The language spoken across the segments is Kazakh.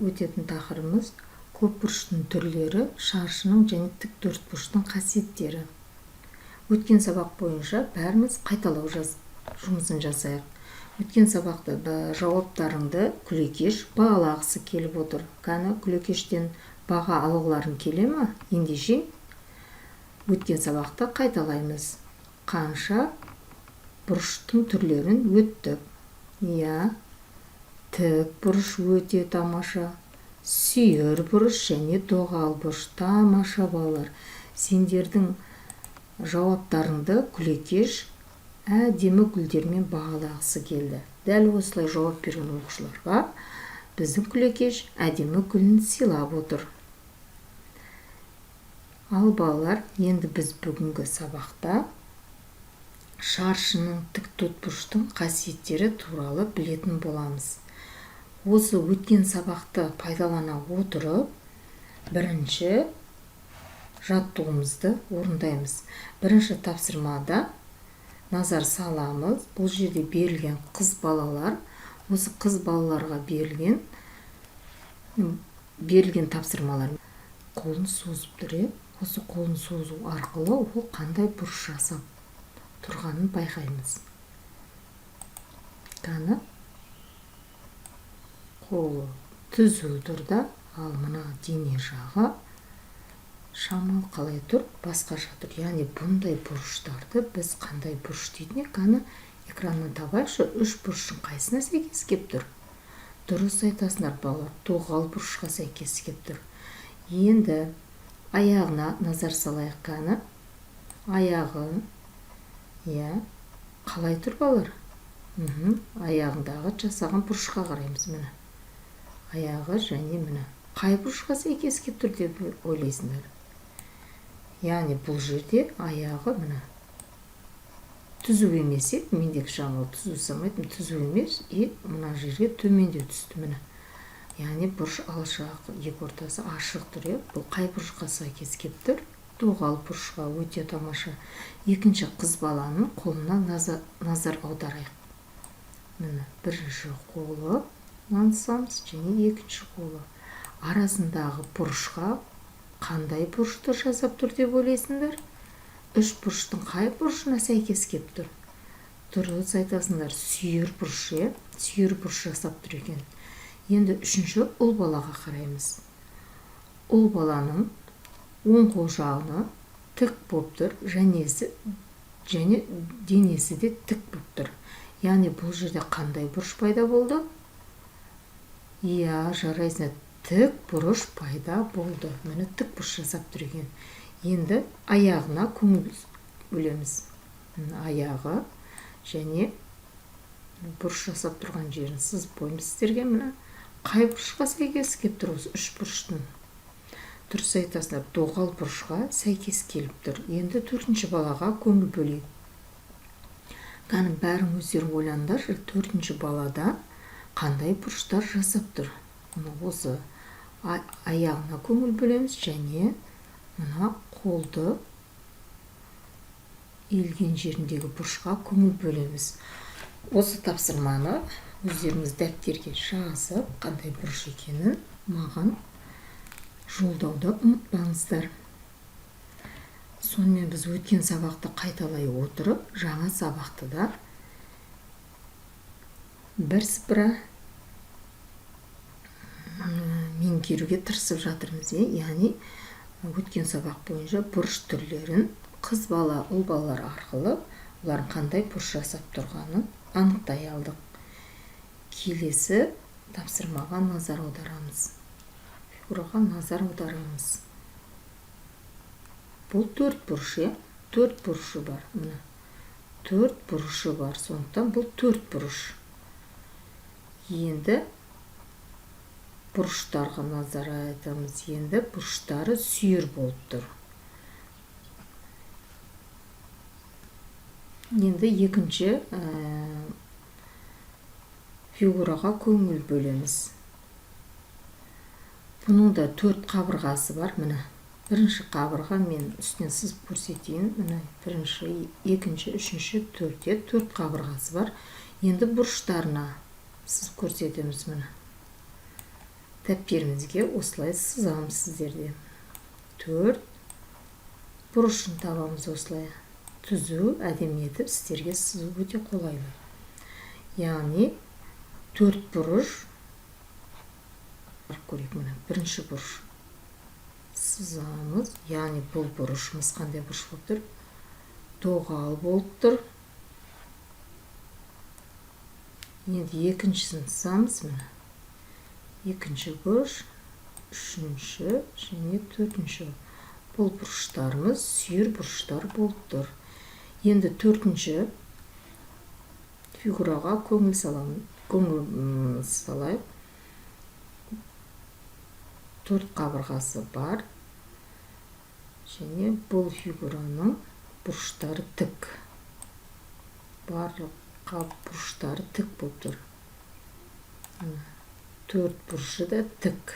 Өтетін тақырыбымыз көп бұрыштың түрлері, шаршының және тік төртбұрыштың қасиеттері. Өткен сабақ бойынша бәріміз қайталау жұмысын жасайық. Өткен сабақта жауаптарыңды күлекеш бағалағысы келіп отыр. Кәні күлекештен баға алғыларың келе ме? Ендеше өткен сабақта қайталаймыз. Қанша бұрыштың түрлерін өттік. Тік бұрыш өте тамаша, сүйір бұрыш және доғал бұрыш тамаша балалар. Сендердің жауаптарыңды күлекеш әдемі гүлдермен бағалағысы келді. Дәл осылай жауап берген оқушыларға біздің күлекеш әдемі гүлін сыйлап отыр. Ал балалар, енді біз бүгінгі сабақта шаршының тік төртбұрыштың қасиеттері туралы білетін боламыз. Осы өткен сабақты пайдалана отырып, бірінші жаттығуымызды орындаймыз. Бірінші тапсырмада назар саламыз. Бұл жерде берілген қыз балалар, осы қыз балаларға берілген тапсырмалар. Қолын созып тұр. Осы қолын созу арқылы ол қандай бұрыш жасап тұрғанын байқаймыз. Қаны қолы түзу тұр да, ал мына дене жағы шамал қалай тұр, басқаша тұр. Яғни бұндай бұрыштарды біз қандай бұрыш дейтін? Қаны экраннан табайықшы, үш бұрыштың қайсына сәйкес келіп тұр? Дұрыс айтасыңдар балалар, доғал бұрышқа сәйкес келіп тұр. Енді аяғына назар салайық. Қаны аяғы қалай тұр балалар? Аяғындағы жасаған бұрышқа қараймыз. Міне аяғы және міне қай бұрышқа сәйкес келіп тұр деп ойлайсыңдар? Яғни бұл жерде аяғы міне түзу емес еді. Мендегі шамал түзу самайтын, түзу емес, мына жерге төменде түсті. Міне яғни бұрыш алшақ, екі ортасы ашық тұр. Бұл қай бұрышқа сәйкес келіп тұр? Доғал бұрышқа. Өте тамаша. Екінші қыз баланың қолына назар аударайық. Міне бірінші қолы нансамыз және екінші қолы арасындағы бұрышқа қандай бұрышты жасап тұр деп ойлайсыңдар? Үш бұрыштың қай бұрышына сәйкес келіп тұр? Дұрыс айтасыңдар, сүйір бұрыш, сүйір бұрыш жасап тұр екен. Енді үшінші ұл балаға қараймыз. Ұл баланың оң қол жағына тік болып тұр, және денесі де тік болып тұр. Яғни бұл жерде қандай бұрыш пайда болды? Жарайсың, тік бұрыш пайда болды. Міне тік бұрыш жасап тұр екен. Енді аяғына көңіл бөлеміз. Аяғы және бұрыш жасап тұрған жерін сызып қоймыз сіздерге. Міне қай бұрышқа сәйкес келіп тұр? Осы үш бұрыштың. Дұрыс айтасыңдар, доғал бұрышқа сәйкес келіп тұр. Енді төртінші балаға көңіл бөлейік. Қаны бәрің өздерің ойлаңдар, төртінші балада қандай бұрыштар жасап тұр? Осы аяғына көңіл бөлеміз және мына қолды иілген жеріндегі бұрышқа көңіл бөлеміз. Осы тапсырманы өздеріңіз дәптерге жазып, қандай бұрыш екенін маған жолдауды ұмытпаңыздар. Сонымен біз өткен сабақты қайталай отырып, жаңа сабақты да бірсыпыра меңгеруге тырысып жатырмыз. Яғни өткен сабақ бойынша бұрыш түрлерін қыз бала, ұл балалар арқылы олардың қандай бұрыш жасап тұрғанын анықтай алдық. Келесі тапсырмаға назар аударамыз. Фигураға назар аударамыз. Бұл төрт бұрыш, төрт бұрышы бар. Міне төрт бұрышы бар. Сондықтан бұл төрт бұрыш. Енді бұрыштарға назар аударамыз. Енді бұрыштары сүйір болып тұр. Енді екінші фигураға көңіл бөлеміз. Бұның да төрт қабырғасы бар. Міне бірінші қабырға мен үстінен сызып көрсетейін. Міне бірінші, екінші, үшінші, төрт қабырғасы бар. Енді бұрыштарына сызып көрсетеміз. Міне дәптерімізге осылай сызамыз сіздерде. 4 бұрышын табамыз осылай. Түзу, әдемі етіп сіздерге сызу өте қолайлы. Яғни 4 бұрыш көрейік, міне бірінші бұрыш сызамыз. Яғни бұл бұрышымыз қандай бұрыш болып тұр? Доғал болып тұр. Енді екіншісін сызамыз, міне. Екінші бұрыш, үшінші және төртінші. Бұл бұрыштарымыз сүйір бұрыштар болып тұр. Енді төртінші фигураға көңіл салайық. 4 қабырғасы бар. Және бұл фигураның бұрыштары тік. Барлық бұрыштары тік болып тұр. 4 бұрышы да тік.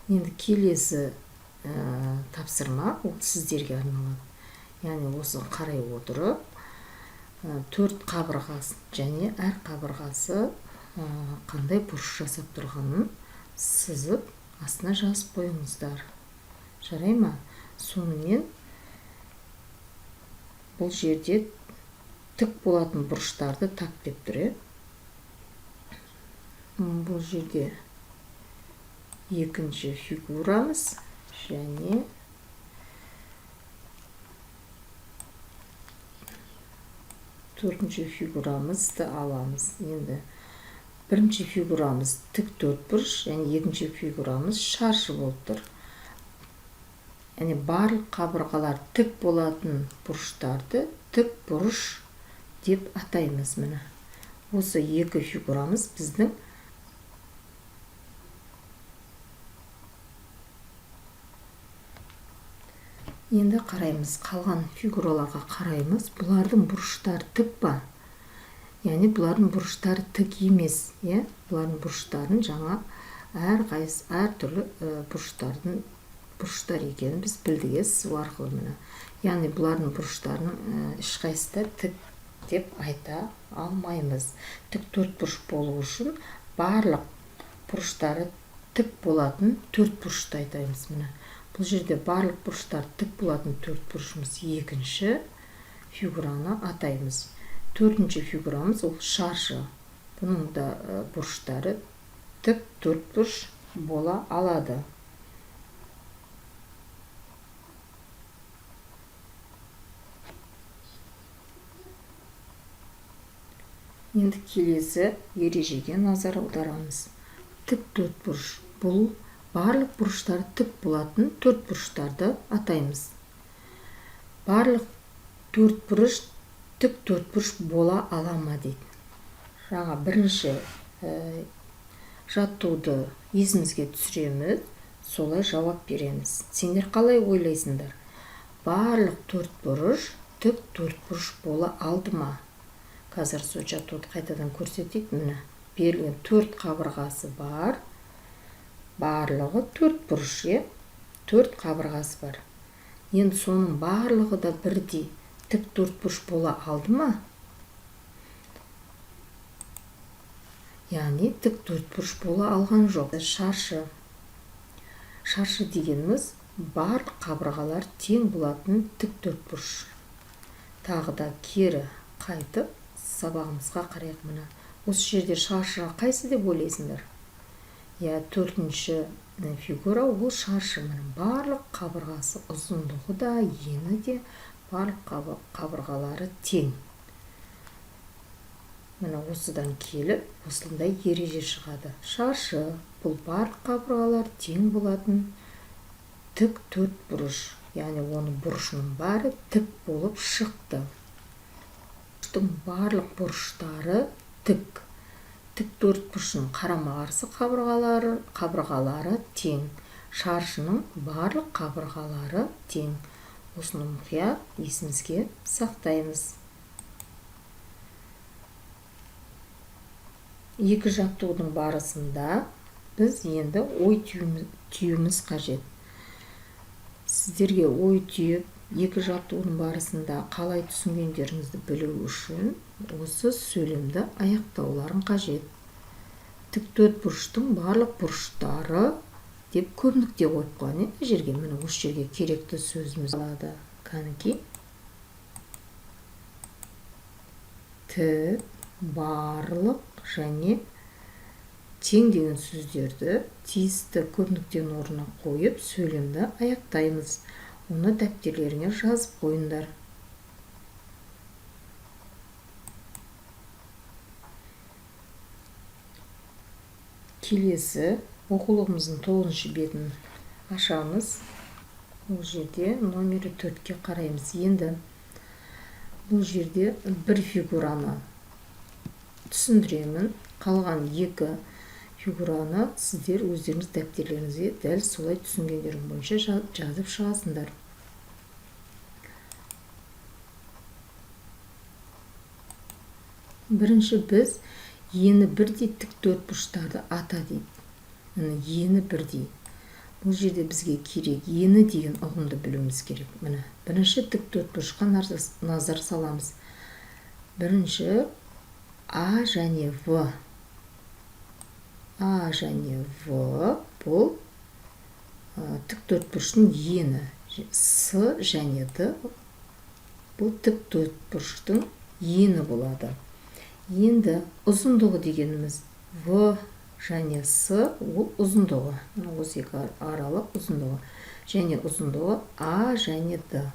Енді келесі тапсырма ол сіздерге арналады. Яғни осы қарай отырып, 4 қабырғасы және әр қабырғасы қандай бұрыш жасап тұрғанын сызып, астына жазып қойыңыздар. Жарай ма? Сонымен бұл жерде тік болатын бұрыштарды тап деп тұр. Бұл жерде екінші фигурамыз және төртінші фигурамызды аламыз. Енді бірінші фигурамыз тік 4 бұрыш, және екінші фигурамыз шаршы болып тұр. Яғни барлық қабырғалар тік болатын бұрыштарды тік бұрыш деп атаймыз. Міне осы екі фигурамыз біздің енді қараймыз, қалған фигураларға қараймыз. Бұлардың бұрыштары тік па? Яғни бұлардың бұрыштары тік емес. Бұлардың бұрыштарын жаңа әр түрлі бұрыштар екенін біз білдіге сызу арқылы. Яғни бұлардың бұрыштарының ешқайсысы да тік деп айта алмаймыз. Тік 4 бұрыш болу үшін барлық бұрыштары тік болатын 4 бұрышты айтаймыз. Бұл жерде барлық бұрыштар тік болатын 4 бұрышымыз екінші фигураны атаймыз. Төртінші фигурамыз ол шаршы. Бұның да бұрыштары тік 4 бұрыш бола алады. Енді келесі ережеге назар аударамыз. Тік 4 бұрыш. Бұл барлық бұрыштары тік болатын 4 бұрыштарды атаймыз. Барлық 4 бұрыш тік 4 бұрыш бола ала ма дейді. Жаңа бірінші жаттуды есімізге түсіреміз, солай жауап береміз. Сендер қалай ойлайсыңдар? Барлық 4 бұрыш тік 4 бұрыш бола алды ма? Қазір сол жаттуды қайтадан көрсетейік. Міне, берілген 4 қабырғасы бар. Барлығы 4 бұрыш, 4 қабырғасы бар. Енді соның барлығы да бірдей тік 4 бұрыш бола алды ма? Яғни тік 4 бұрыш бола алған жоқ. Шаршы. Шаршы дегеніміз барлық қабырғалар тең болатын тік 4 бұрыш. Тағы да кері қайтып сабағымызға қарайық. Міне осы жерде шаршыға қайсы деп ойлайсыңдар? Төртінші фигура ол шаршы. Барлық қабырғасы, ұзындығы да, ені де, барлық қабырғалары тең. Міне осыдан келіп, осындай ереже шығады. Шаршы бұл барлық қабырғалар тең болатын тік 4 бұрыш. Яғни оның бұрышының бәрі тік болып шықты. Барлық бұрыштары тік. Тік 4 бұрышының қарама-қарсы қабырғалары тең. Шаршының барлық қабырғалары тең. Осыны мұқият есімізге сақтаймыз. Екі жаттығудың барысында біз енді ой түйуіміз қажет. Сіздерге ой түйіп, екі жаттығудың барысында қалай түсінгендеріңізді білу үшін осы сөйлемді аяқтауларың қажет. Тіктөртбұрыштың барлық бұрыштары деп көп нүкте қойып қойған. Жерге міне осы жерге керекті сөзіміз алады. Кәнекей. Тік, барлық және тең деген сөздерді тиісті көп нүктенің орнына қойып сөйлемді аяқтаймыз. Оны дәптерлеріңе жазып қойыңдар. Келесі оқулығымыздың 9-шы бетін ашамыз. Бұл жерде номері 4-ке қараймыз. Енді бұл жерде бір фигураны түсіндіремін. Қалған екі фигураны сіздер өздеріңіз дәптерлеріңізге дәл солай түсінгендерің бойынша жазып шығасыңдар. Бірінші біз ені бірдей тіктөртбұрыштарды ата дейді. Ені бірдей. Бұл жерде бізге керек ені деген ұғымды білуіміз керек. Міне, бірінші тіктөртбұрышқа назар саламыз. Бірінші А және В. А және В бұл тіктөртбұрыштың ені. С және Д бұл тіктөртбұрыштың ені болады. Енді ұзындығы дегеніміз В және С ол ұзындығы. Осы екі аралық ұзындығы. Және ұзындығы А және Д.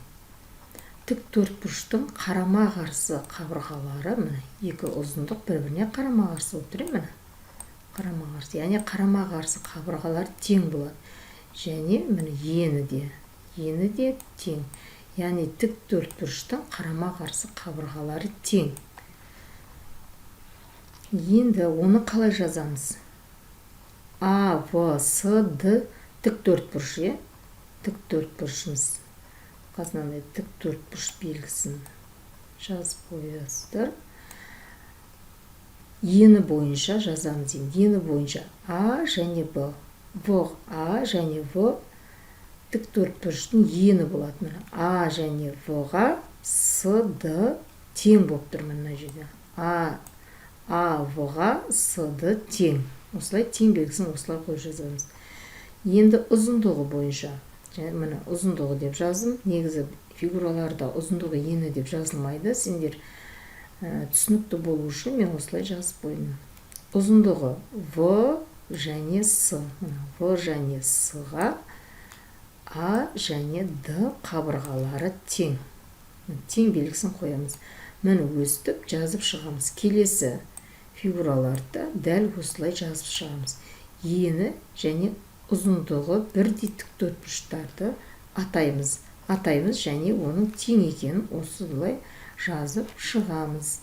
Тіктөртбұрыштың қарама-қарсы қабырғалары, міне, екі ұзындық бір-біріне қарама-қарсы болып тұр, міне. Қарама-қарсы, яғни қарама-қарсы қабырғалар тең болады. Және міне ені де тең. Яғни тіктөртбұрыштың қарама-қарсы қабырғалары тең. Енді оны қалай жазамыз? А, В, С, Д тіктөртбұрыш, тіктөртбұрышымыз. Қазынандай тіктөртбұрыш белгісін жазып қоясыздар. Ені бойынша жазамыз. Ені бойынша А және Б. А және В тіктөртбұрыштың ені болады. А және В-ға С, Д тең болып тұр мына жерде. А, В-ға С, Д тең. Осылай тең белгісін осылай қойып жазамыз. Енді ұзындығы бойынша. Міне ұзындығы деп жаздым. Негізі фигураларда ұзындығы ені деп жазылмайды. Сендер түсінікті болу үшін мен осылай жазып қойдым. Ұзындығы В және С. В және С-ға А және Д қабырғалары тең. Тең белгісін қоямыз. Міне өстіп жазып шығамыз. Келесі фигураларды дәл осылай жазып шығамыз. Ені және ұзындығы бірдей тіктөртбұрыштарды атаймыз және оның тең екенін осылай жазып шығамыз.